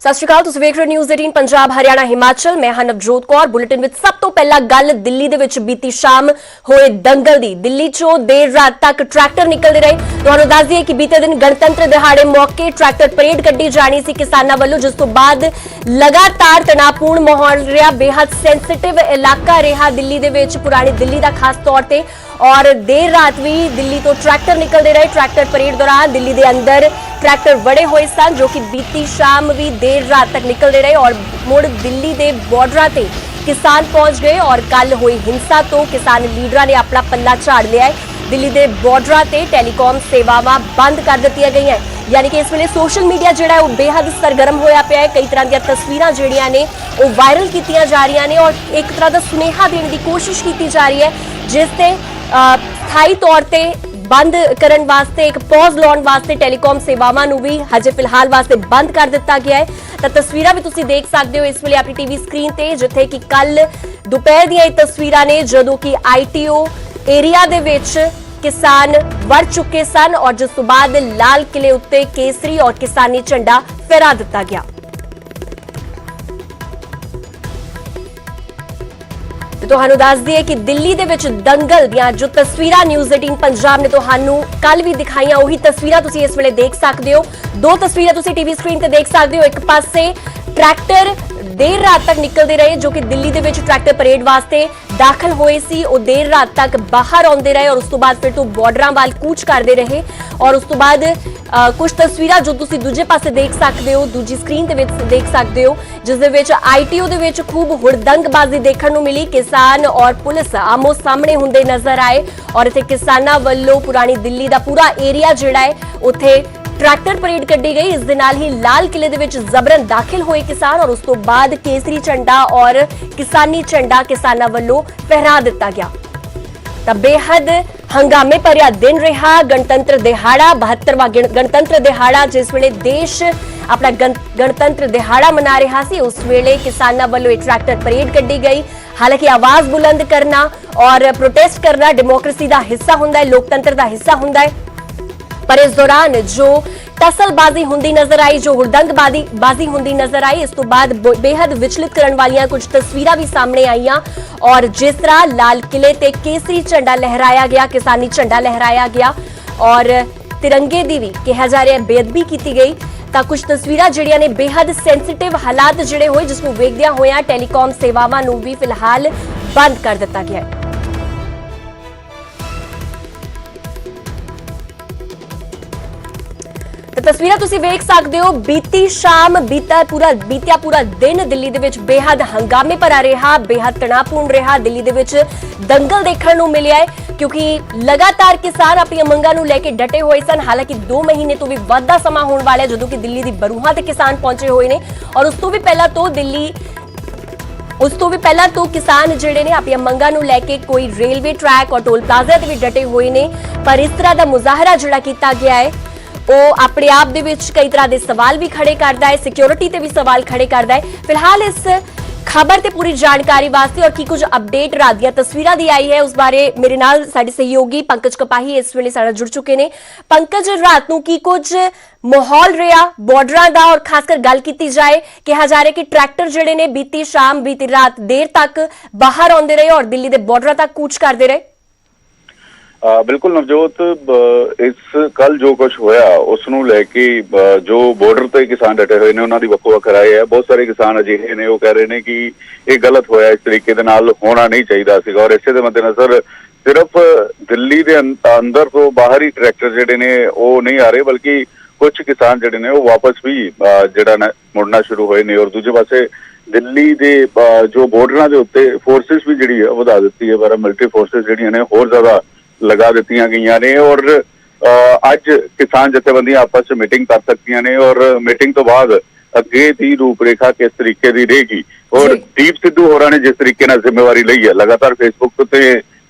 सत श्री अकाल, तुसीं वेख रहे हो न्यूज़ 18 पंजाब हरियाणा हिमाचल। मैं हां नवजोत कौर। बुलेटिन विच सब तो पहला गल दिल्ली दे विच बीती शाम होए दंगल दी। दिल्ली चों देर रात तक ट्रैक्टर निकलदे रहे। तुहानूं दस दईए कि बीते दिन गणतंत्र दिहाड़े मौके ट्रैक्टर परेड कड्ढी जानी सी किसानां वल्लों, जिस तों बाद लगातार तनावपूर्ण माहौल रहा। बेहद सेंसिटिव इलाका रहा दिल्ली दे विच, पुरानी दिल्ली दा खास तौर ते। और देर रात भी दिल्ली तो ट्रैक्टर निकलते रहे। ट्रैक्टर परेड दौरान दिल्ली के अंदर ट्रैक्टर वड़े हुए सन, जो कि बीती शाम भी देर रात तक निकलते रहे। और मुड़ दिल्ली के बॉर्डर से किसान पहुंच गए और कल हुई हिंसा तो किसान लीडर ने अपना पल्ला झाड़ लिया है। दिल्ली के बॉर्डर से टेलीकॉम सेवावां बंद कर दी गई हैं, यानी कि इस वे सोशल मीडिया जो है बेहद सरगर्म होया पिया है। कई तरह की तस्वीरां जिहड़ियां ने वो वायरल कीतियां जा रही ने और एक तरह का सुनेहा देने की कोशिश की जा रही है, जिससे स्थाई तौर पर बंद करने वास्ते एक पॉज लाने वास्ते टेलीकॉम सेवावां नूं भी हजे फिलहाल वास्ते बंद कर दिता गया है। तो तस्वीरां भी तुसीं देख सकते हो इस वेले अपनी टीवी स्क्रीन ते, जिथे कि कल दोपहर दी तस्वीरां ने जदों कि ITO एरिया दे विच किसान वड़ चुके सन और जिस तो बाद लाल किले उत्ते केसरी और किसानी झंडा फहरा दिता गया। तुहानू दस दिए कि दिल्ली दे विच दंगल दियां जो तस्वीरां न्यूज़ 18 पंजाब ने तुहानू कल भी दिखाईयां, उही तस्वीरां तुसीं इस वेले देख सकते हो। दो तस्वीरां तुसीं टीवी स्क्रीन ते देख सकते हो। एक पासे ट्रैक्टर देर रात तक निकलते रहे, जो कि दिल्ली दे विच ट्रैक्टर परेड वास्ते दाखिल हुए सी, वो देर रात तक बाहर आउंदे रहे और उस तो बाद फिर तो बॉर्डरां वाल कूच करते रहे। और उस तो बाद कुछ तस्वीरां जो तुसीं दूजे पासे देख सकते हो, दूजी स्क्रीन ते विच देख सकते हो, जिस दे विच ITO दे विच खूब हुड़दंगबाजी देखने को मिली। किसान और पुलिस आमो सामने हुंदे नजर आए और इत्थे किसानां वल्लों पुरानी दिल्ली दा पूरा एरिया जिहड़ा है उत्थे ट्रैक्टर परेड कड्ढी गई। इस दे नाल ही लाल किले दे विच जबरन दाखिल होए किसान और उस तो बाद केसरी झंडा और किसानी झंडा किसानां वल्लों फहरा दिता गया। तां बेहद हंगामे भरिया दिन रहा गणतंत्र दिहाड़ा, 72वां गणतंत्र दिहाड़ा, जिस वेले देश अपना गणतंत्र दिहाड़ा मना रहा सी, उस वेले किसानां वल्लों ट्रैक्टर परेड कड्ढी गई। हालांकि आवाज बुलंद करना और प्रोटेस्ट करना डेमोक्रेसी का हिस्सा हुंदा है, लोकतंत्र का हिस्सा हुंदा है, पर इस दौरान जो टसलबाजी हुंदी नजर आई, जो हुड़दंगबाजी हुंदी नजर आई, इस तो बाद बेहद विचलित करने वाली कुछ तस्वीरां भी सामने आईयां। और जिस तरह लाल किले ते केसरी झंडा लहराया गया, किसानी झंडा लहराया गया और तिरंगे दी भी कहा जा रहा है बेअदबी की गई। तो कुछ तस्वीरां जिहड़ियां ने बेहद सेंसिटिव हालात जिहड़े होए, जिसनूं वेखदियां होइयां टेलीकॉम सेवावां नूं भी फिलहाल बंद कर दिता गया है। तस्वीरां तुसीं वेख सकते हो। बीती शाम बीतिया पूरा दिन दिल्ली दे विच बेहद हंगामे भरा रहा, बेहद तनावपूर्ण रहा। दिल्ली दे विच दंगल देखने को मिले है, क्योंकि लगातार किसान अपनी मंगां नूं लैके डटे हुए सन। हालांकि 2 महीने तो भी वध दा समा होने वाला है जदों कि दिल्ली दी बरूहां ते किसान पहुंचे हुए ने और उस तो भी पहला तो किसान जिहड़े ने अपनी मंगां नूं लैके कोई रेलवे ट्रैक और टोल प्लाजा ते भी डटे हुए ने। पर इस तरह का मुजाहरा जिहड़ा कीता गया है वो अपने आप दे विच कई तरह के सवाल भी खड़े करता है, सिक्योरिटी ते भी सवाल खड़े करता है। फिलहाल इस खबर ते पूरी जानकारी वास्ते और की कुछ अपडेट रात दी तस्वीरां दी आई है, उस बारे मेरे नाल साडे सहयोगी पंकज कपाही इस वेले साडा जुड़ चुके ने। पंकज, रात नूं की कुछ माहौल रहा बॉर्डरां दा और खासकर गल कीती जाए, कहा जा रहा है कि ट्रैक्टर जिहड़े ने बीती शाम बीती रात देर तक बाहर आउंदे रहे और दिल्ली दे बॉर्डरां तक कूच करते रहे। बिल्कुल नवजोत, इस कल जो कुछ होया उसनूं लैके जो बॉर्डर ते किसान डटे हुए ने उन्हां दी वक्-वक् राय है। बहुत सारे किसान अजिहे ने वो कह रहे हैं कि ये गलत होया, इस तरीके दे नाल होना नहीं चाहिए सीगा और इसे दे मद्देनजर सिर्फ दिल्ली दे अंदर तो बाहर ही ट्रैक्टर जिहड़े ने वो नहीं आ रहे, बल्कि कुछ किसान जिहड़े ने वो वापस भी जिहड़ा मुड़ना शुरू होए ने। और दूजे पासे दिल्ली दे जो बॉर्डरां दे उत्ते फोर्सिस भी जिहड़ी है वधा दित्ती है, पर मिलिटरी फोर्सिस जिहड़ियां ने होर ज्यादा लगा दी गई ने। और अज किसान जथेबंदियां आपस में मीटिंग कर सकती ने और मीटिंग तो बाद अगे की रूपरेखा किस तरीके की रहेगी। और दीप सिद्धू होरां ने जिस तरीके नाल जिम्मेवारी लई है, लगातार फेसबुक ते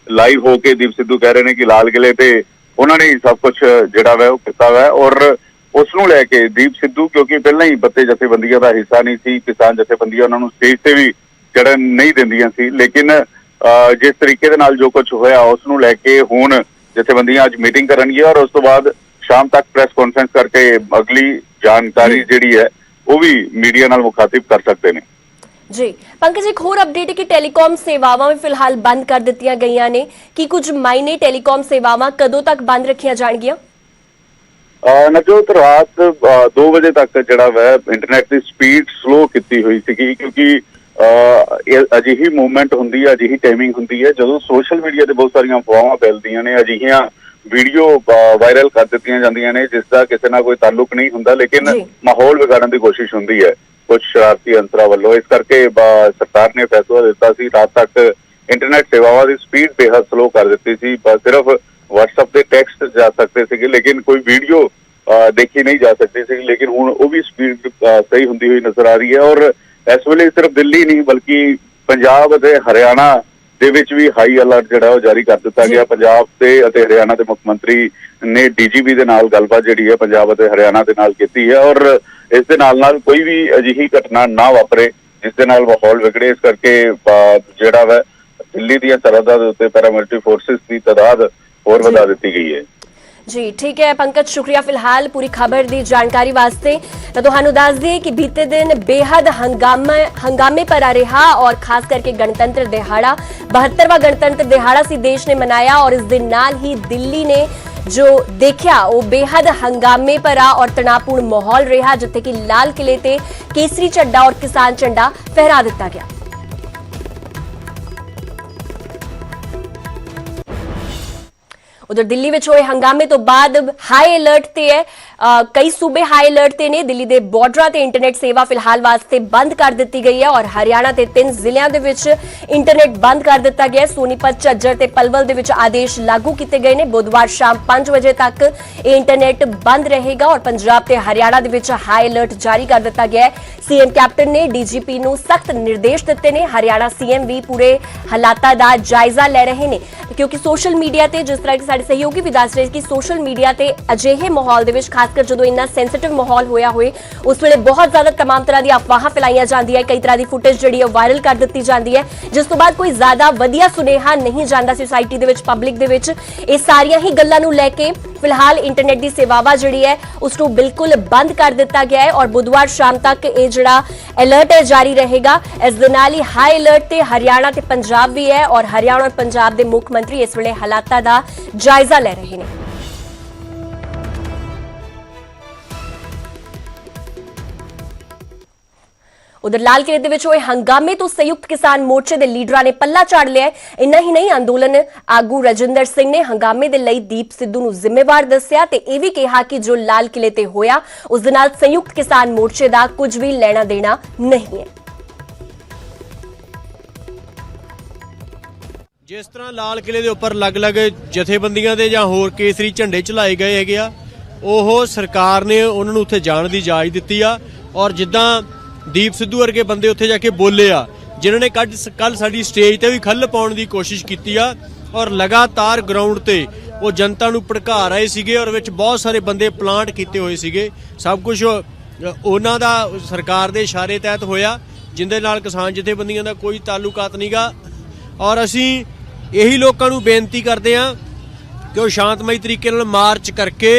लाइव होके दीप सिद्धू कह रहे हैं कि लाल किले ते उन्होंने सब कुछ जिहड़ा वह किया है और उसनूं लैके दीप सिद्धू, क्योंकि पहले ही बत्ते जथेबंदियां का हिस्सा नहीं सी, किसान जथेबंदियां उन्होंने स्टेज से भी चढ़न नहीं दिंदियां सी, लेकिन जिस तरीके दे नाल जो कुछ होया उसनूं लैके हुण जथेबंदियां अज मीटिंग करनगियां और उस तो बाद शाम तक प्रेस कॉन्फ्रेंस करके अगली जानकारी जिहड़ी है ਉਹ ਵੀ ਮੀਡੀਆ ਨਾਲ ਮੁਖਾਤਿਬ ਕਰ ਸਕਦੇ ਨੇ। जी पंकज, एक होर अपडेट है कि टेलीकॉम सेवावां भी फिलहाल बंद कर दित्तियां गईयां ने कि कुछ मायने टेलीकॉम सेवावां कदों तक बंद रखियां जाणगियां? नवजोत रात 2 वजे तक जिहड़ा वै इंटरनेट की स्पीड स्लो की हुई सी, क्योंकि अजिही मूवमेंट हुंदी है, अजिही टाइमिंग हुंदी है जदों सोशल मीडिया ते बहुत सारियां अफवाहां फैलदियां ने, अजिहियां वीडियो वायरल कर दित्तियां जांदियां ने जिसका किसी नाल कोई ताल्लुक नहीं हुंदा, लेकिन माहौल बिगाड़न की कोशिश हुंदी है कुछ शरारती अंसरां वल्लों। इस करके सरकार ने फैसला दिता सी रात तक इंटरनेट सेवावां की स्पीड बेहद स्लो कर दी सी। सिर्फ WhatsApp पे टेक्स्ट जा सकते थे, लेकिन कोई वीडियो देखी नहीं जा सकती थी। लेकिन हुण वो भी स्पीड सही हुंदी हुई नजर आ रही है। और इस वेले सिर्फ दिल्ली नहीं बल्कि पंजाब ते हरियाणा दे विच भी हाई अलर्ट जिहड़ा वो जारी कर दिता गया। पंजाब ते अते हरियाणा के मुख मंत्री ने DGP दे नाल गलबात जिहड़ी है पंजाब अते हरियाणा दे नाल कीती है, और इस दे नाल कोई भी अजिही घटना ना वापरे जिस दे नाल माहौल बिगड़े। इस करके जिहड़ा वा दिल्ली दी सरहदां दे उत्ते पैरामिलिटरी फोर्सेस की तादाद होर वधा दित्ती गई है। जी ठीक है पंकज, शुक्रिया फिलहाल पूरी खबर की जानकारी वास्ते। तो तुहानू दस दिए कि बीते दिन बेहद हंगामे पर आ रहा और खास करके गणतंत्र दिहाड़ा 72वां गणतंत्र दिहाड़ा सी देश ने मनाया, और इस दिन नाल ही दिल्ली ने जो देखा वो बेहद हंगामे पर आ और तनावपूर्ण माहौल रहा, जिथे कि लाल किले ते केसरी झंडा और किसान झंडा फहरा दिता गया। उधर दिल्ली में होए हंगामे तो बाद हाई अलर्ट ते है, कई सूबे हाई अलर्ट ते ने। दिल्ली दे बॉर्डरां ते इंटरनेट सेवा फिलहाल वास्ते बंद कर दी गई है, और हरियाणा के 3 जिलों के विच इंटरनेट बंद कर दिता गया है। सोनीपत, झज्जर ते पलवल दे विच आदेश लागू किए गए हैं। बुधवार शाम 5 बजे तक ये इंटरनेट बंद रहेगा, और पंजाब ते हरियाणा दे विच हाई अलर्ट जारी कर दिता गया है। सीएम कैप्टन ने DGP नूं सख्त निर्देश दिते ने। हरियाणा CM भी पूरे हालातां दा जायजा ले रहे हैं, क्योंकि सोशल मीडिया ते जिस तरह की साडे सहयोगी भी दस रहे कि सोशल मीडिया ते अजिहे माहौल दे विच खासकर जदों इन्ना सेंसिटिव माहौल होया होए उस वेले बहुत ज्यादा तमाम तरह दी अफवाहां फैलाईयां जांदियां, कई तरह की फुटेज जिहड़ी वायरल कर दित्ती जांदी है, जिस तो बाद कोई ज्यादा वधिया सुनेहा नहीं जांदा सोसाइटी दे विच, पब्लिक दे विच। इह सारियां ही गल्लां नूं लैके फिलहाल इंटरनेट की सेवावां जिहड़ी है उसनूं बिल्कुल बंद कर दिता गया है, और बुधवार शाम तक यह जिहड़ा अलर्ट है जारी रहेगा। इस दे नाल ही हाई अलर्ट ते हरियाणा ते पंजाब भी है, और हरियाणा और पंजाब के मुख मंत्री इस वेले हालातां दा जायजा ले रहे हैं। उधर लाल किले दे विच होए हंगामे तो संयुक्त किसान मोर्चे के लीडरां ने पल्ला झाड़ लिया है। इन्ना ही नहीं, अंदोलन आगू रजिंदर सिंह ने हंगामे दे लई दीप सिद्धू नूं जिम्मेवार दस्सिया ते यह भी कहा कि जो लाल किले ते होया उस दे नाल संयुक्त किसान मोर्चे दा कुछ भी लेना देना नहीं है। जिस तरह लाल किले के उपर अलग-अलग जथेबंदियां दे जां होर केसरी झंडे चलाए गए हैगे आ, ओह सरकार ने उन्हां नूं उत्थे जाण दी इजाजत दित्ती आ, और जिद्दां दीप सिद्धू वर्गे बंदे उत्थे जाके बोले आ जिन्हां ने कल साडी स्टेज ते भी खल पाउण दी कोशिश कीती आ, और लगातार ग्राउंड ते वो जनता नूं भड़का रहे सीगे, और विच बहुत सारे बंदे प्लांट कीते होए सीगे। सब कुछ उन्हां दा सरकार दे इशारे तहत होया, जिंदे नाल किसान जथेबंदियां दा कोई ताल्लुकात नहींगा। और असीं यही लोगों को बेनती करते हैं कि वो शांतमई तरीके नाल मार्च करके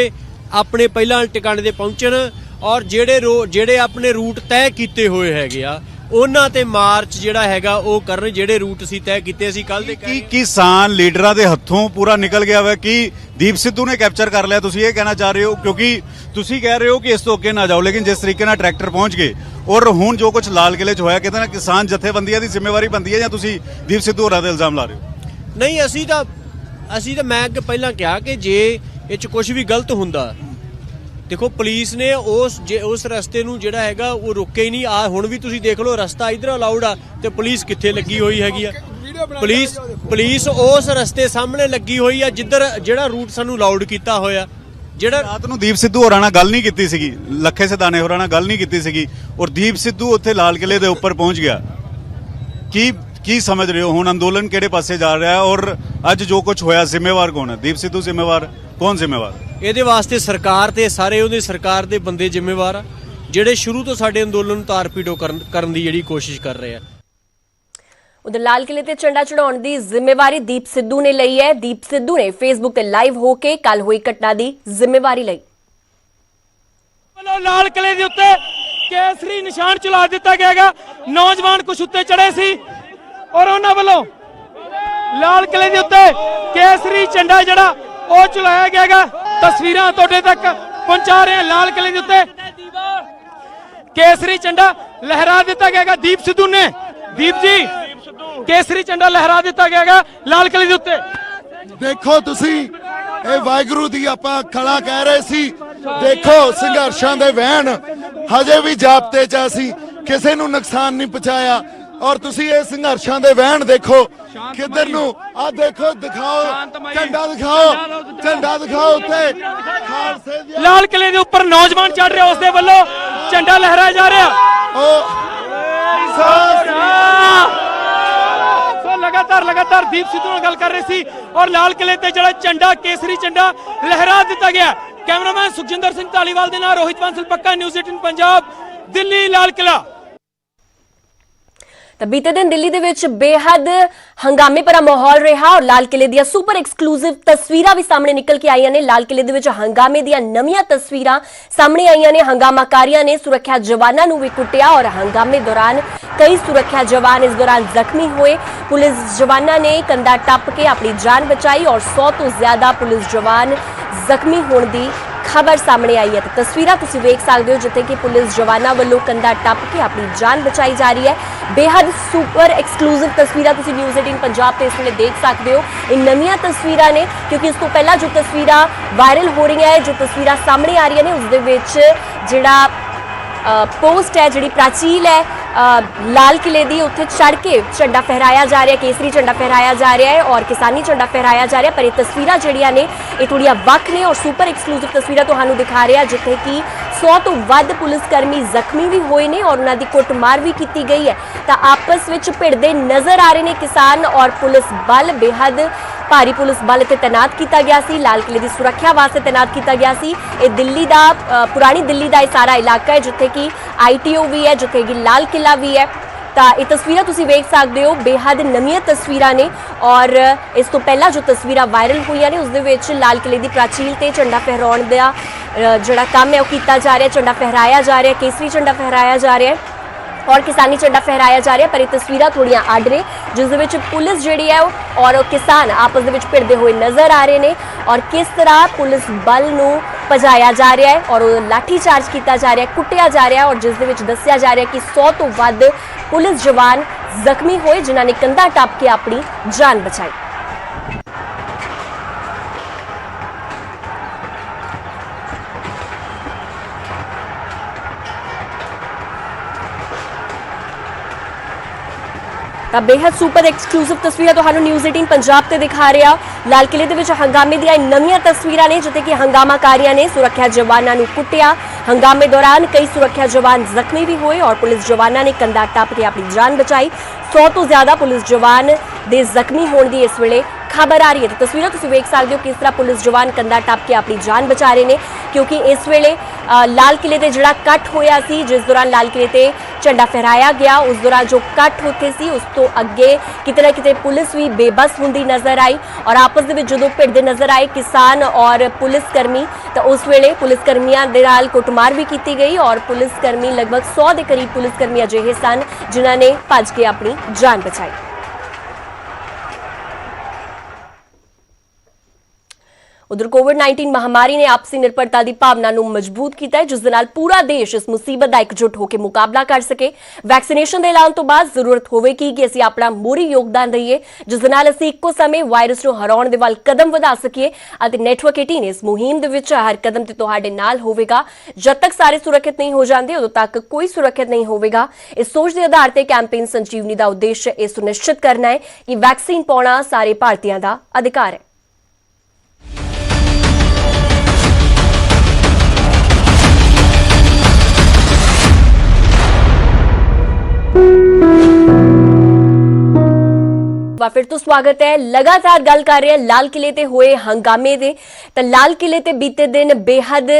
अपने पहला टिकाणे ते पहुंचण, और जेड़े अपने रूट तय किए हुए हैगे आ उन्हां ते मार्च जिहड़ा हैगा वो करन, जेड़े रूट असीं तय कीते असीं कल दे। कि किसान लीडरां दे हत्थों पूरा निकल गया है कि दीप सिद्धू ने कैप्चर कर लिया, तुसीं ये कहना चाह रहे हो? क्योंकि तुसीं कह रहे हो कि इस तो अगे ना जाओ, लेकिन जिस तरीके नाल ट्रैक्टर पहुंच गए और हुण जो कुछ लाल किले च होया, कहते ना किसान जथेबंदियां दी जिम्मेवारी बनती है, या तुसीं दीप सिद्धू होरां ते इल्जाम ला रहे हो? नहीं, असीं तां मैं अगे पहलां कहा कि जे इह च कुछ भी गलत हुंदा, देखो पुलिस ने उस रस्ते नूं जिहड़ा हैगा वो रोके ही नहीं। आ हुण भी तुसीं देख लो रस्ता इधर अलाउड आ ते पुलिस कित्थे लगी हुई हैगी आ। पुलिस उस रस्ते सामने लगी हुई है जिधर जिहड़ा रूट सानूं अलाउड कीता होया। जिहड़ा रात नूं दीप सिद्धू होरां नाल गल नहीं कीती सीगी, लखे सिधाने होरां नाल गल नहीं कीती सीगी, और दीप सिद्धू उत्थे लाल किले दे उपर पहुंच गया। की समझ रहे हो हुण अंदोलन किहड़े पासे जा रहा है, और अज जो कुछ होया जिम्मेवार कौन है? दीप सिद्धू जिम्मेवार, कौन जिम्मेवार? ਇਹਦੇ ਵਾਸਤੇ ਸਰਕਾਰ ਤੇ ਸਾਰੇ ਉਹਦੇ ਸਰਕਾਰ ਦੇ ਬੰਦੇ ਜ਼ਿੰਮੇਵਾਰ ਆ, ਜਿਹੜੇ ਸ਼ੁਰੂ ਤੋਂ ਸਾਡੇ ਅੰਦੋਲਨ ਨੂੰ ਤਾਰਪੀੜੋ ਕਰਨ ਦੀ ਜਿਹੜੀ ਕੋਸ਼ਿਸ਼ ਕਰ ਰਹੇ ਆ। उधर लाल किले ते झंडा चढ़ाउण दी जिम्मेवारी दीप सिद्धू ने लई है। दीप सिद्धू ने फेसबुक ते लाइव होके कल हुई घटना दी जिम्मेवारी लई। लाल किले दे उत्ते ਕੇਸਰੀ ਨਿਸ਼ਾਨ ਚਲਾ ਦਿੱਤਾ ਗਿਆ ਹੈਗਾ। ਨੌਜਵਾਨ ਕੁਛ ਉੱਤੇ ਚੜੇ ਸੀ ਔਰ ਉਹਨਾਂ ਵੱਲੋਂ ਲਾਲ ਕਿਲੇ ਦੇ ਉੱਤੇ ਕੇਸਰੀ ਝੰਡਾ ਜਿਹੜਾ ਉਹ ਚਲਾਇਆ ਗਿਆ ਹੈਗਾ। ਤਸਵੀਰਾਂ ਤੁਹਾਡੇ ਤੱਕ ਪਹੁੰਚਾ ਰਹੇ ਹਾਂ। ਲਾਲ ਕਿਲੇ ਦੇ ਉੱਤੇ ਕੇਸਰੀ ਝੰਡਾ ਲਹਿਰਾ ਦਿੱਤਾ ਗਿਆ ਹੈਗਾ। ਦੀਪ ਸਿੱਧੂ ਨੇ ਦੀਪ ਜੀ ਕੇਸਰੀ ਝੰਡਾ ਲਹਿਰਾ ਦਿੱਤਾ ਗਿਆ ਹੈਗਾ ਲਾਲ ਕਿਲੇ ਦੇ ਉੱਤੇ। ਦੇਖੋ ਤੁਸੀਂ ਇਹ ਵਾਹਿਗੁਰੂ ਦੀ ਆਪਾਂ ਖੜਾ ਕਹਿ ਰਹੇ ਸੀ। ਦੇਖੋ ਸੰਘਰਸ਼ਾਂ ਦੇ ਵਹਿਣ ਹਜੇ ਵੀ ਜਾਬਤੇ ਚ ਅਸੀਂ ਕਿਸੇ ਨੂੰ ਨੁਕਸਾਨ ਨਹੀਂ ਪਹੁੰਚਾਇਆ। ਔਰ ਤੁਸੀਂ ਇਹ ਸੰਘਰਸ਼ਾਂ ਦੇ ਵਹਿਣ ਦੇਖੋ ਕਿੱਧਰ ਨੂੰ ਆ ਦੇਖੋ ਦਿਖਾਓ ਝੰਡਾ ਦਿਖਾਓ ਝੰਡਾ ਦਿਖਾਓ ਉੱਤੇ ਖਾਲਸੇ ਦੀ ਲਾਲ ਕਿਲੇ ਦੇ ਉੱਪਰ ਨੌਜਵਾਨ ਚੜ ਰਿਹਾ ਉਸ ਦੇ ਵੱਲੋਂ ਝੰਡਾ ਲਹਿਰਾਇਆ ਜਾ ਰਿਹਾ। ਸੋ ਲਗਾਤਾਰ ਦੀਪ ਸਿੱਧੂ ਨਾਲ ਗੱਲ ਕਰ ਰਹੇ ਸੀ ਔਰ ਲਾਲ ਕਿਲੇ ਤੇ ਜਿਹੜਾ ਝੰਡਾ ਕੇਸਰੀ ਝੰਡਾ ਲਹਿਰਾ ਦਿੱਤਾ ਗਿਆ। ਕੈਮਰਾਮੈਨ ਸੁਖਜਿੰਦਰ ਸਿੰਘ ਧਾਲੀਵਾਲ ਦੇ ਨਾਲ ਰੋਹਿਤ ਬਾਂਸਲ, ਪੱਕਾ ਨਿਊਜ਼ 18 ਪੰਜਾਬ, ਦਿੱਲੀ ਲਾਲ ਕਿਲਾ। ਤਾਂ ਬੀਤੇ ਦਿਨ ਦਿੱਲੀ ਦੇ ਵਿੱਚ ਬੇਹੱਦ ਹੰਗਾਮੇ ਭਰਾ ਮਾਹੌਲ ਰਿਹਾ ਔਰ ਲਾਲ ਕਿਲੇ ਦੀਆਂ ਸੁਪਰ ਐਕਸਕਲੂਸਿਵ ਤਸਵੀਰਾਂ ਵੀ ਸਾਹਮਣੇ ਨਿਕਲ ਕੇ ਆਈਆਂ ਨੇ। ਲਾਲ ਕਿਲੇ ਦੇ ਵਿੱਚ ਹੰਗਾਮੇ ਦੀਆਂ ਨਵੀਆਂ ਤਸਵੀਰਾਂ ਸਾਹਮਣੇ ਆਈਆਂ ਨੇ। ਹੰਗਾਮਾਕਾਰੀਆਂ ਨੇ ਸੁਰੱਖਿਆ ਜਵਾਨਾਂ ਨੂੰ ਵੀ ਕੁੱਟਿਆ ਔਰ ਹੰਗਾਮੇ ਦੌਰਾਨ ਕਈ ਸੁਰੱਖਿਆ ਜਵਾਨ ਇਸ ਦੌਰਾਨ ਜ਼ਖਮੀ ਹੋਏ। ਪੁਲਿਸ ਜਵਾਨਾਂ ਨੇ ਕੰਧਾ ਟੱਪ ਕੇ ਆਪਣੀ ਜਾਨ ਬਚਾਈ ਔਰ 100 ਤੋਂ ਜ਼ਿਆਦਾ ਪੁਲਿਸ ਜਵਾਨ ਜ਼ਖਮੀ ਹੋਣ ਦੀ ਖਬਰ ਸਾਹਮਣੇ ਆਈ ਹੈ। ਤਾਂ ਤਸਵੀਰਾਂ ਤੁਸੀਂ ਵੇਖ ਸਕਦੇ ਹੋ ਜਿੱਥੇ ਕਿ ਪੁਲਿਸ ਜਵਾਨਾਂ ਵੱਲੋਂ ਕੰਧਾ ਟੱਪ ਕੇ ਆਪਣੀ ਜਾਨ ਬਚਾਈ ਜਾ ਰਹੀ ਹੈ। ਬੇਹੱਦ ਸੁਪਰ ਐਕਸਕਲੂਸਿਵ ਤਸਵੀਰਾਂ ਤੁਸੀਂ ਨਿਊਜ਼ 18 ਪੰਜਾਬ ਤੇ ਇਸ ਵੇਲੇ ਦੇਖ ਸਕਦੇ ਹੋ। ਇਹ ਨਵੀਆਂ ਤਸਵੀਰਾਂ ਨੇ ਕਿਉਂਕਿ ਇਸ ਤੋਂ ਪਹਿਲਾਂ ਜੋ ਤਸਵੀਰਾਂ ਵਾਇਰਲ ਹੋ ਰਹੀਆਂ ਹੈ, ਜੋ ਤਸਵੀਰਾਂ ਸਾਹਮਣੇ ਆ ਰਹੀਆਂ ਨੇ ਉਸ ਦੇ ਵਿੱਚ ਜਿਹੜਾ ਪੋਸਟ ਹੈ, ਜਿਹੜੀ ਪ੍ਰਾਚੀਲ ਹੈ ਲਾਲ ਕਿਲੇ ਦੀ, ਉੱਥੇ ਚੜ ਕੇ ਝੰਡਾ ਫਹਿਰਾਇਆ ਜਾ ਰਿਹਾ, ਕੇਸਰੀ ਝੰਡਾ ਫਹਿਰਾਇਆ ਜਾ ਰਿਹਾ ਹੈ ਔਰ ਕਿਸਾਨੀ ਝੰਡਾ ਫਹਿਰਾਇਆ ਜਾ ਰਿਹਾ। ਪਰ ਇਹ ਤਸਵੀਰਾਂ ਜਿਹੜੀਆਂ ਨੇ ਇਹ ਥੋੜੀਆਂ ਵੱਖ ਨੇ ਔਰ ਸੁਪਰ ਐਕਸਕਲੂਸਿਵ ਤਸਵੀਰਾਂ ਤੁਹਾਨੂੰ ਦਿਖਾ ਰਿਹਾ ਜਿੱਥੇ ਕਿ 100 ਤੋਂ ਵੱਧ ਪੁਲਿਸ ਕਰਮੀ ਜ਼ਖਮੀ ਵੀ ਹੋਏ ਨੇ ਔਰ ਉਹਨਾਂ ਦੀ ਕੁੱਟਮਾਰ ਵੀ ਕੀਤੀ ਗਈ ਹੈ। ਤਾਂ ਆਪਸ ਵਿੱਚ ਭਿੜਦੇ ਨਜ਼ਰ ਆ ਰਹੇ ਨੇ ਕਿਸਾਨ ਔਰ ਪੁਲਿਸ ਬਲ। ਬੇਹੱਦ ਭਾਰੀ ਪੁਲਿਸ ਬਲ ਇੱਥੇ ਤੈਨਾਤ ਕੀਤਾ ਗਿਆ ਸੀ, ਲਾਲ ਕਿਲੇ ਦੀ ਸੁਰੱਖਿਆ ਵਾਸਤੇ ਤੈਨਾਤ ਕੀਤਾ ਗਿਆ ਸੀ। ਇਹ ਦਿੱਲੀ ਦਾ ਪੁਰਾਣੀ ਦਿੱਲੀ ਦਾ ਇਹ ਸਾਰਾ ਇਲਾਕਾ ਹੈ ਜਿੱਥੇ ਕਿ ITO ਵੀ ਹੈ, ਜਿੱਥੇ ਕਿ ਲਾਲ ਕਿਲਾ ਵੀ ਹੈ। ਤਾਂ ਇਹ ਤਸਵੀਰਾਂ ਤੁਸੀਂ ਵੇਖ ਸਕਦੇ ਹੋ, ਬੇਹੱਦ ਨਵੀਆਂ ਤਸਵੀਰਾਂ ਨੇ ਔਰ ਇਸ ਤੋਂ ਪਹਿਲਾਂ ਜੋ ਤਸਵੀਰਾਂ ਵਾਇਰਲ ਹੋਈਆਂ ਨੇ ਉਸ ਦੇ ਵਿੱਚ ਲਾਲ ਕਿਲੇ ਦੀ ਪ੍ਰਾਚੀਲ ਤੇ ਝੰਡਾ ਫਹਿਰਾਉਣ ਦਾ ਜਿਹੜਾ ਕੰਮ ਹੈ ਉਹ ਕੀਤਾ ਜਾ ਰਿਹਾ, ਝੰਡਾ ਫਹਿਰਾਇਆ ਜਾ ਰਿਹਾ, ਕੇਸਰੀ ਝੰਡਾ ਫਹਿਰਾਇਆ ਜਾ ਰਿਹਾ ਔਰ ਕਿਸਾਨੀ ਝੰਡਾ ਫਹਿਰਾਇਆ ਜਾ ਰਿਹਾ। ਪਰ ਇਹ ਤਸਵੀਰਾਂ ਥੋੜੀਆਂ ਅੱਡ ਨੇ ਜਿਸ ਦੇ ਵਿੱਚ ਪੁਲਿਸ ਜਿਹੜੀ ਹੈ ਔਰ ਕਿਸਾਨ ਆਪਸ ਦੇ ਵਿੱਚ ਭਿੜਦੇ ਹੋਏ ਨਜ਼ਰ ਆ ਰਹੇ ਨੇ ਔਰ ਕਿਸ ਤਰ੍ਹਾਂ ਪੁਲਿਸ ਬਲ ਨੂੰ ਭਜਾਇਆ ਜਾ ਰਿਹਾ ਹੈ ਔਰ ਲਾਠੀ ਚਾਰਜ ਕੀਤਾ ਜਾ ਰਿਹਾ, ਕੁੱਟਿਆ ਜਾ ਰਿਹਾ ਔਰ ਜਿਸ ਦੇ ਵਿੱਚ ਦੱਸਿਆ ਜਾ ਰਿਹਾ ਕਿ 100 ਤੋਂ ਵੱਧ ਪੁਲਿਸ ਜਵਾਨ ਜ਼ਖਮੀ ਹੋਏ ਜਿਨ੍ਹਾਂ ਨੇ ਕੰਧਾ ਟੱਪ ਕੇ ਆਪਣੀ ਜਾਨ ਬਚਾਈ। ਤਾਂ ਬੇਹੱਦ ਸੁਪਰ ਐਕਸਕਲੂਸਿਵ ਤਸਵੀਰਾਂ ਤੁਹਾਨੂੰ ਨਿਊਜ਼ 18 ਪੰਜਾਬ ਤੇ ਦਿਖਾ ਰਿਹਾ। ਲਾਲ ਕਿਲੇ ਦੇ ਵਿੱਚ ਹੰਗਾਮੇ ਦੀਆਂ ਨਵੀਆਂ ਤਸਵੀਰਾਂ ਨੇ ਜਿੱਥੇ ਕਿ ਹੰਗਾਮਾਕਾਰੀਆਂ ਨੇ ਸੁਰੱਖਿਆ ਜਵਾਨਾਂ ਨੂੰ ਕੁੱਟਿਆ। ਹੰਗਾਮੇ ਦੌਰਾਨ ਕਈ ਸੁਰੱਖਿਆ ਜਵਾਨ ਜ਼ਖਮੀ ਵੀ ਹੋਏ ਔਰ ਪੁਲਿਸ ਜਵਾਨਾਂ ਨੇ ਕੰਧਾ ਟੱਪ ਕੇ ਆਪਣੀ ਜਾਨ ਬਚਾਈ। 100 ਤੋਂ ਜ਼ਿਆਦਾ ਪੁਲਿਸ ਜਵਾਨ ਦੇ ਜ਼ਖਮੀ ਹੋਣ ਦੀ ਇਸ ਵੇਲੇ ਖਬਰ ਆ ਰਹੀ ਹੈ। ਤਸਵੀਰਾਂ ਤੁਸੀਂ ਵੇਖ ਸਕਦੇ ਹੋ ਕਿਸ ਤਰ੍ਹਾਂ ਪੁਲਿਸ ਜਵਾਨ ਕੰਧਾ ਟੱਪ ਕੇ ਆਪਣੀ ਜਾਨ ਬਚਾ ਰਹੇ ਨੇ ਕਿਉਂਕਿ ਇਸ ਵੇਲੇ ਲਾਲ ਕਿਲੇ ਤੇ ਜਿਹੜਾ ਕੱਟ ਹੋਇਆ ਸੀ, ਜਿਸ ਦੌਰਾਨ ਲਾਲ ਕਿਲੇ ਤੇ ਝੰਡਾ ਫਹਿਰਾਇਆ ਗਿਆ, ਉਸ ਦੌਰਾਨ ਜੋ ਕੱਟ ਉੱਥੇ ਸੀ ਉਸ ਤੋਂ ਅੱਗੇ ਕਿਤੇ ਨਾ ਕਿਤੇ ਪੁਲਿਸ ਵੀ ਬੇਬਸ ਹੁੰਦੀ ਨਜ਼ਰ ਆਈ ਔਰ ਆਪਸ ਦੇ ਵਿੱਚ ਜਦੋਂ ਭਿੜਦੇ ਨਜ਼ਰ ਆਏ ਕਿਸਾਨ ਔਰ ਪੁਲਿਸ ਕਰਮੀ ਤਾਂ ਉਸ ਵੇਲੇ ਪੁਲਿਸ ਕਰਮੀਆਂ ਦੇ ਨਾਲ ਕੁੱਟਮਾਰ ਵੀ ਕੀਤੀ ਗਈ ਔਰ ਪੁਲਿਸ ਕਰਮੀ ਲਗਭਗ 100 ਦੇ ਕਰੀਬ ਪੁਲਿਸ ਕਰਮੀ ਅਜਿਹੇ ਸਨ ਜਿਨ੍ਹਾਂ ਨੇ ਭੱਜ ਕੇ ਆਪਣੀ ਜਾਨ ਬਚਾਈ। ਉਧਰ ਕੋਵਿਡ-19 ਮਹਾਮਾਰੀ ਨੇ ਆਪਸੀ ਨਿਰਭਰਤਾ ਦੀ ਭਾਵਨਾ ਨੂੰ ਮਜ਼ਬੂਤ ਕੀਤਾ ਹੈ ਜਿਸ ਦੇ ਨਾਲ ਪੂਰਾ ਦੇਸ਼ ਇਸ ਮੁਸੀਬਤ ਦਾ ਇਕਜੁੱਟ ਹੋ ਕੇ ਮੁਕਾਬਲਾ ਕਰ ਸਕੇ। ਵੈਕਸੀਨੇਸ਼ਨ ਦੇ ਐਲਾਨ ਤੋਂ ਬਾਅਦ ਜ਼ਰੂਰਤ ਹੋਵੇਗੀ ਕਿ ਅਸੀਂ ਆਪਣਾ ਮੋਹਰੀ ਯੋਗਦਾਨ ਦਈਏ ਜਿਸ ਦੇ ਨਾਲ ਅਸੀਂ ਇੱਕੋ ਸਮੇਂ ਵਾਇਰਸ ਨੂੰ ਹਰਾਉਣ ਦੇ ਵੱਲ ਕਦਮ ਵਧਾ ਸਕੀਏ ਅਤੇ ਨੈਟਵਰਕ 18 ਇਸ ਮੁਹਿੰਮ ਦੇ ਵਿੱਚ ਹਰ ਕਦਮ ਤੇ ਤੁਹਾਡੇ ਨਾਲ ਹੋਵੇਗਾ। ਜਦ ਤੱਕ ਸਾਰੇ ਸੁਰੱਖਿਅਤ ਨਹੀਂ ਹੋ ਜਾਂਦੇ ਉਦੋਂ ਤੱਕ ਕੋਈ ਸੁਰੱਖਿਅਤ ਨਹੀਂ ਹੋਵੇਗਾ। ਇਸ ਸੋਚ ਦੇ ਆਧਾਰ ਤੇ ਕੈਂਪੇਨ ਸੰਜੀਵਨੀ ਦਾ ਉਦੇਸ਼ ਇਹ ਸੁਨਿਸ਼ਚਿਤ ਕਰਨਾ ਹੈ ਕਿ ਵੈਕਸੀਨ ਪਾਉਣਾ ਸਾਰੇ ਭਾਰਤੀਆਂ ਦਾ ਅਧਿਕਾਰ ਹੈ। फिर तो स्वागत है। लगातार गल कर रहे हैं लाल किले ते होए हंगामे दे। तो लाल किले ते बीते दिन बेहद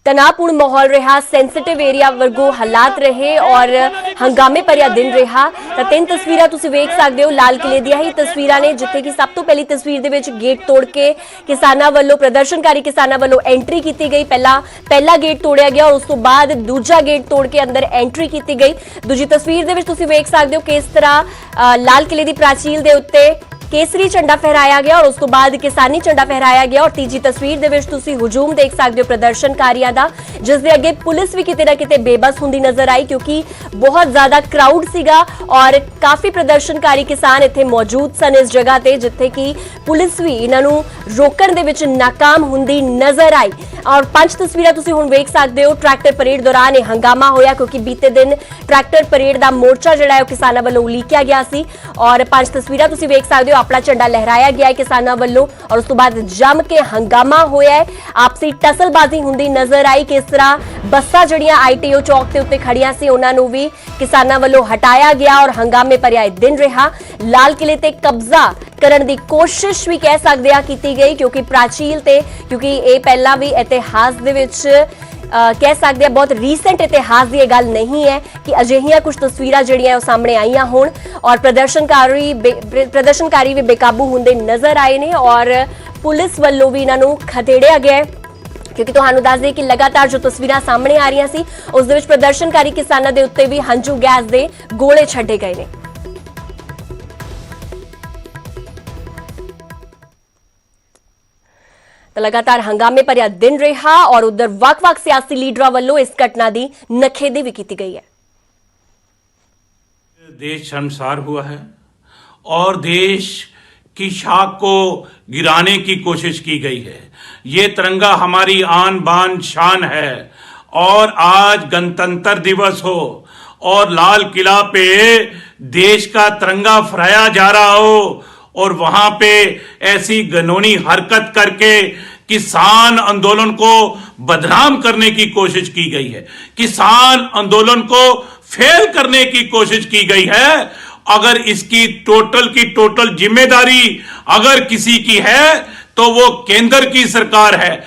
तनावपूर्ण माहौल रहा, सेंसिटिव एरिया वर्गो हालात रहे और हंगामे भरिया दिन रहा। ਤਾਂ 3 ਤਸਵੀਰਾਂ ਤੁਸੀਂ ਵੇਖ ਸਕਦੇ ਹੋ ਲਾਲ ਕਿਲੇ ਦੀਆਂ ਹੀ ਤਸਵੀਰਾਂ ਨੇ, ਜਿੱਥੇ ਕਿ ਸਭ ਤੋਂ ਪਹਿਲੀ ਤਸਵੀਰ ਦੇ ਵਿੱਚ ਗੇਟ ਤੋੜ ਕੇ ਕਿਸਾਨਾਂ ਵੱਲੋਂ, ਪ੍ਰਦਰਸ਼ਨਕਾਰੀ ਕਿਸਾਨਾਂ ਵੱਲੋਂ ਐਂਟਰੀ ਕੀਤੀ ਗਈ। ਪਹਿਲਾ ਗੇਟ ਤੋੜਿਆ ਗਿਆ ਔਰ ਉਸ ਤੋਂ ਬਾਅਦ ਦੂਜਾ ਗੇਟ ਤੋੜ ਕੇ ਅੰਦਰ ਐਂਟਰੀ ਕੀਤੀ ਗਈ। ਦੂਜੀ ਤਸਵੀਰ ਦੇ ਵਿੱਚ ਤੁਸੀਂ ਵੇਖ ਸਕਦੇ ਹੋ ਕਿਸ ਤਰ੍ਹਾਂ ਲਾਲ ਕਿਲੇ ਦੀ ਪ੍ਰਾਚੀਲ ਦੇ ਉੱਤੇ केसरी झंडा फहराया गया और उस तो बाद किसानी झंडा फहराया गया। और तीजी तस्वीर दे विच तुसीं हुजूम देख सकते हो प्रदर्शनकारियों दा, जिस दे अगे पुलिस भी किते ना किते बेबस हुंदी नजर आई, क्योंकि बहुत ज्यादा क्राउड सीगा और काफी प्रदर्शनकारी किसान इत्थे मौजूद सन इस जगह ते, जिथे कि पुलिस भी इन्हां नूं रोकण दे विच नाकाम हुंदी नजर आई। और 5 तस्वीरां तुसीं हुण वेख सकते हो। ट्रैक्टर परेड दौरान यह हंगामा होया, क्योंकि बीते दिन ट्रैक्टर परेड दा मोर्चा जिहड़ा है किसानां वल्लों उलीकिया गया सी। और 5 तस्वीरां तुसीं वेख सकते हो, अपना झंडा लहराया गया है किसानां वल्लों और उस तो बाद जम के हंगामा होया है। आपसी टसलबाजी हुंदी नजर आई, किस तरह बस्सां जड़ियां ITO चौक के उत्ते खड़ियां सी उन्हां नूं भी किसानां वल्लों हटाया गया और हंगामे भरिया दिन रहा। लाल किले ते कब्जा करन दी कोशिश भी कह सकदे आ कीती गई, क्योंकि प्राचील ते क्योंकि ये पहला भी इतिहास दे विच कह सकते हैं बहुत रीसेंट इतिहास की गल नहीं है कि अजिहियां कुछ तस्वीरां जिहड़ियां सामने आईयां होण और प्रदर्शनकारी भी बेकाबू हुंदे नजर आए ने और पुलिस वल्लों भी इन्हां नूं खदेड़िया गया है। क्योंकि तुहानूं दस दे कि लगातार जो तस्वीरां सामने आ रही सी उस दे विच प्रदर्शनकारी किसानां दे उत्ते भी हंझू गैस दे गोले छड्डे गए ने। लगातार हंगामे भरिया दिन रहा और उधर वख-वख सियासी लीडरां वल्लों इस घटना की नखेदी भी की गई है। देश शर्मसार हुआ है और देश की शाख को गिराने की कोशिश की गई है। ये तिरंगा हमारी आन बान शान है और आज गणतंत्र दिवस हो और लाल किला पे देश का तिरंगा फहराया जा रहा हो और वहां पे ऐसी घिनौनी हरकत करके किसान आंदोलन को बदनाम करने की कोशिश की गई है, किसान आंदोलन को फेल करने की कोशिश की गई है। अगर इसकी की टोटल जिम्मेदारी अगर किसी की है तो वो केंद्र की सरकार है।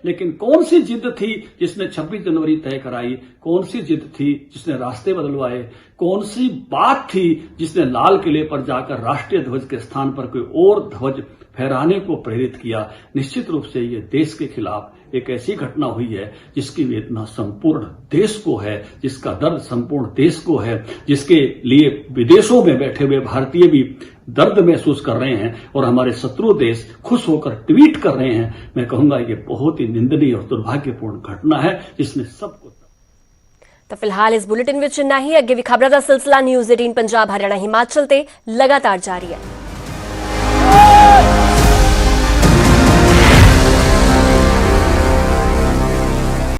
लेकिन कौन सी जिद थी जिसने 26 जनवरी तय कराई? कौन सी जिद थी जिसने रास्ते बदलवाए? कौन सी बात थी जिसने लाल किले पर जाकर राष्ट्रीय ध्वज के स्थान पर कोई और ध्वज फहराने को प्रेरित किया? निश्चित रूप से ये देश के खिलाफ एक ऐसी घटना हुई है जिसकी वेदना संपूर्ण देश को है, जिसका दर्द संपूर्ण देश को है, जिसके लिए विदेशों में बैठे हुए भारतीय भी दर्द महसूस कर रहे हैं और हमारे शत्रु देश खुश होकर ट्वीट कर रहे हैं। मैं कहूंगा ये बहुत ही निंदनीय और दुर्भाग्यपूर्ण घटना है जिसने सबको। तो फिलहाल इस बुलेटिन में इतना ही। अगे भी खबरों का सिलसिला न्यूज़ 18 पंजाब हरियाणा हिमाचल ते लगातार जारी है।